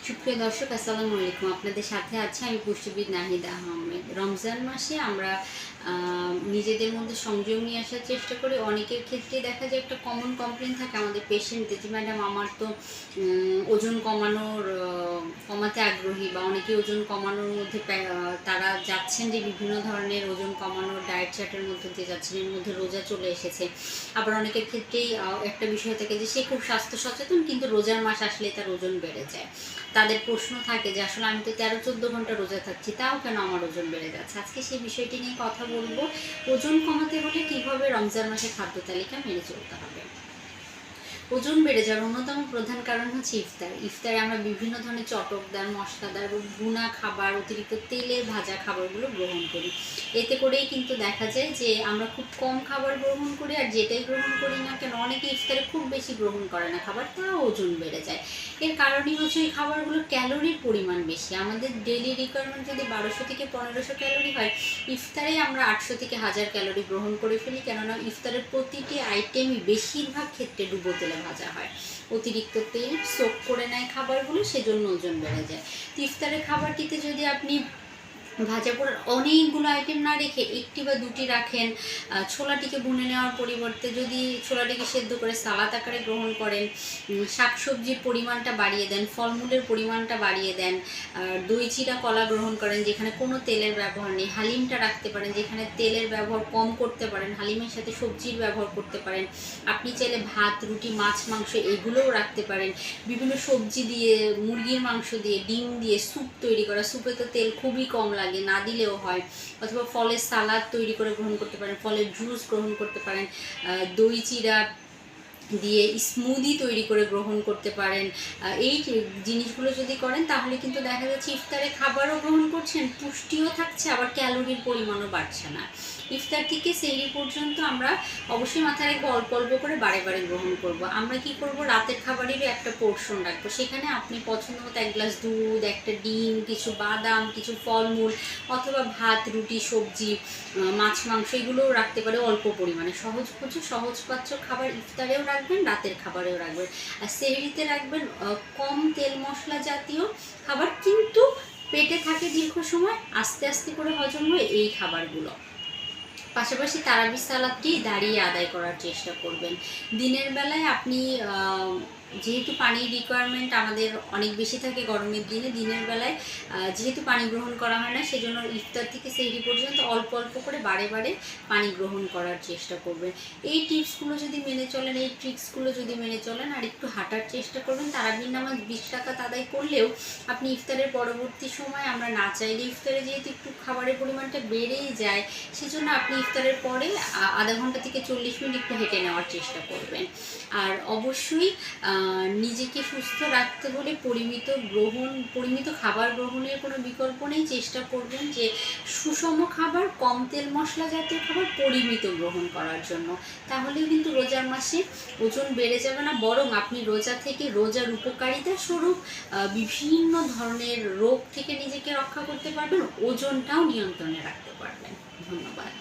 সুপ্রিয় দর্শক, আসসালামু আলাইকুম। আপনাদের সাথে আছে আমি পুষ্টিবিদ নাহিদ আহমেদ। রমজান মাসে আমরা নিজেদের মধ্যে সংযম নিয়ে আসার চেষ্টা করি। অনেকের ক্ষেত্রে দেখা যায় একটা কমন কমপ্লেন থাকে আমাদের পেশেন্টদের যে ম্যাডাম আমার তো ওজন কমাতে আগ্রহী, বা অনেকে ওজন কমানোর মধ্যে তারা যাচ্ছেন যে বিভিন্ন ধরনের ওজন কমানোর ডায়েট চার্টের মধ্যে দিয়ে যাচ্ছেন, এর মধ্যে রোজা চলে এসেছে। আবার অনেকের ক্ষেত্রেই একটা বিষয় থাকে যে সে খুব স্বাস্থ্য সচেতন, কিন্তু রোজার মাস আসলে তার ওজন বেড়ে যায়। তাদের প্রশ্ন থাকে যে আসলে আমি তো 13-14 ঘন্টা রোজা থাকছি, তাও কেন আমার ওজন বেড়ে যাচ্ছে। আজকে সেই বিষয়টি নিয়ে কথা বলবো। ওজন কমাতে হলে কিভাবে রমজান মাসে খাদ্য তালিকা মেনে চলতে হবে। ওজন বেড়ে যাওয়ার অন্যতম প্রধান কারণ হচ্ছে ইফতারে আমরা বিভিন্ন ধরনের চটকদার, মশলাদার ও ভুনা খাবার, অতিরিক্ত তেলে ভাজা খাবারগুলো গ্রহণ করি। এতে করেই কিন্তু দেখা যায় যে আমরা খুব কম খাবার গ্রহণ করি, আর যেটাই গ্রহণ করি না কেন অনেকে ইফতারে খুব বেশি গ্রহণ করে না খাবার, তাও ওজন বেড়ে যায়। এর কারণই হচ্ছে এই খাবারগুলোর ক্যালোরির পরিমাণ বেশি। আমাদের ডেইলি রিকোয়ারমেন্ট যদি 1200 থেকে 1500 ক্যালোরি হয়, ইফতারে আমরা 800 থেকে 1000 ক্যালোরি গ্রহণ করে ফেলি। কেননা ইফতারের প্রতিটি আইটেমই বেশিরভাগ ক্ষেত্রে ডুবো তেলে ভাজা হয়। অতিরিক্ত তেল সোক করে নেয় খাবারগুলো, সেজন্য ওজন বেড়ে যায়। ইফতারের খাবারটিতে যদি আপনি ভাজা পোড়ার অনেকগুলো আইটেম না রেখে একটি বা দুটি রাখেন, ছোলাটিকে বুনে নেওয়ার পরিবর্তে যদি ছোলাটিকে সেদ্ধ করে সালাদ আকারে গ্রহণ করেন, শাকসবজির পরিমাণটা বাড়িয়ে দেন, ফলমূলের পরিমাণটা বাড়িয়ে দেন, দই চিরা কলা গ্রহণ করেন যেখানে কোনো তেলের ব্যবহার নেই, হালিমটা রাখতে পারেন যেখানে তেলের ব্যবহার কম করতে পারেন, হালিমের সাথে সবজির ব্যবহার করতে পারেন। আপনি চাইলে ভাত, রুটি, মাছ, মাংস এগুলোও রাখতে পারেন। বিভিন্ন সবজি দিয়ে, মুরগির মাংস দিয়ে, ডিম দিয়ে স্যুপ তৈরি করা, স্যুপে তো তেল খুবই কম লাগে, না দিলেও হয়। অথবা ফলের সালাদ তৈরি করে গ্রহণ করতে পারেন, ফলের জুস গ্রহণ করতে পারেন, দই চিরা দিয়ে স্মুদি তৈরি করে গ্রহণ করতে পারেন। এই জিনিসগুলো যদি করেন তাহলে কিন্তু দেখা যাচ্ছে ইফতারে খাবারও গ্রহণ করছেন, পুষ্টিও থাকছে, আবার ক্যালোরির পরিমাণও বাড়ছে না। ইফতার থেকে সেহরি পর্যন্ত আমরা অবশ্যই মাথায় রাখবো অল্প অল্প করে বারে বারে গ্রহণ করব। আমরা কি করব, রাতের খাবারেরও একটা পোর্শন রাখবো, সেখানে আপনি পছন্দ মতো 1 গ্লাস দুধ, একটা ডিম, কিছু বাদাম, কিছু ফলমূল, অথবা ভাত, রুটি, সবজি, মাছ, মাংস এগুলোও রাখতে পারে অল্প পরিমাণে। সহজপাচ্য খাবার ইফতারেও রাখবেন, রাতের খাবারেও রাখবেন। আর সেহরিতে রাখবেন কম তেল মশলা জাতীয় খাবার, কিন্তু পেটে থাকে দীর্ঘ সময়, আস্তে আস্তে করে হজম হয় এই খাবারগুলো। পাশাপাশি তারাবি সালাদটি দাঁড়িয়ে আদায় করার চেষ্টা করবেন। দিনের বেলায় আপনি যেহেতু পানির রিকোয়ারমেন্ট আমাদের অনেক বেশি থাকে গরমের দিনে, দিনের বেলায় যেহেতু পানি গ্রহণ করা হয় না, সেজন্য ইফতার থেকে সেহরি পর্যন্ত অল্প অল্প করে বারে বারে পানি গ্রহণ করার চেষ্টা করবেন। এই টিপসগুলো যদি মেনে চলেন, এই ট্রিক্সগুলো যদি মেনে চলেন, আর একটু হাঁটার চেষ্টা করবেন, তারাবির নামাজ 20 রাকাত আদায় করলেও আপনি ইফতারের পরবর্তী সময়, আমরা না চাইলে ইফতারে যেহেতু একটু খাবারের পরিমাণটা বেড়েই যায়, সেজন্য আপনি ইফতারের পরে আধা ঘন্টা থেকে 40 মিনিট একটু হেঁটে নেওয়ার চেষ্টা করবেন। আর অবশ্যই নিজেকে সুস্থ রাখতে হলে পরিমিত খাবার গ্রহণের কোনো বিকল্প নেই। চেষ্টা করবেন যে সুষম খাবার, কম তেল মশলা জাতীয় খাবার পরিমিত গ্রহণ করার জন্য। তাহলেও কিন্তু রোজার মাসে ওজন বেড়ে যাবে না, বরং আপনি রোজা থেকে, রোজার উপকারিতা স্বরূপ বিভিন্ন ধরনের রোগ থেকে নিজেকে রক্ষা করতে পারবেন, ওজনটাও নিয়ন্ত্রণে রাখতে পারবেন। ধন্যবাদ।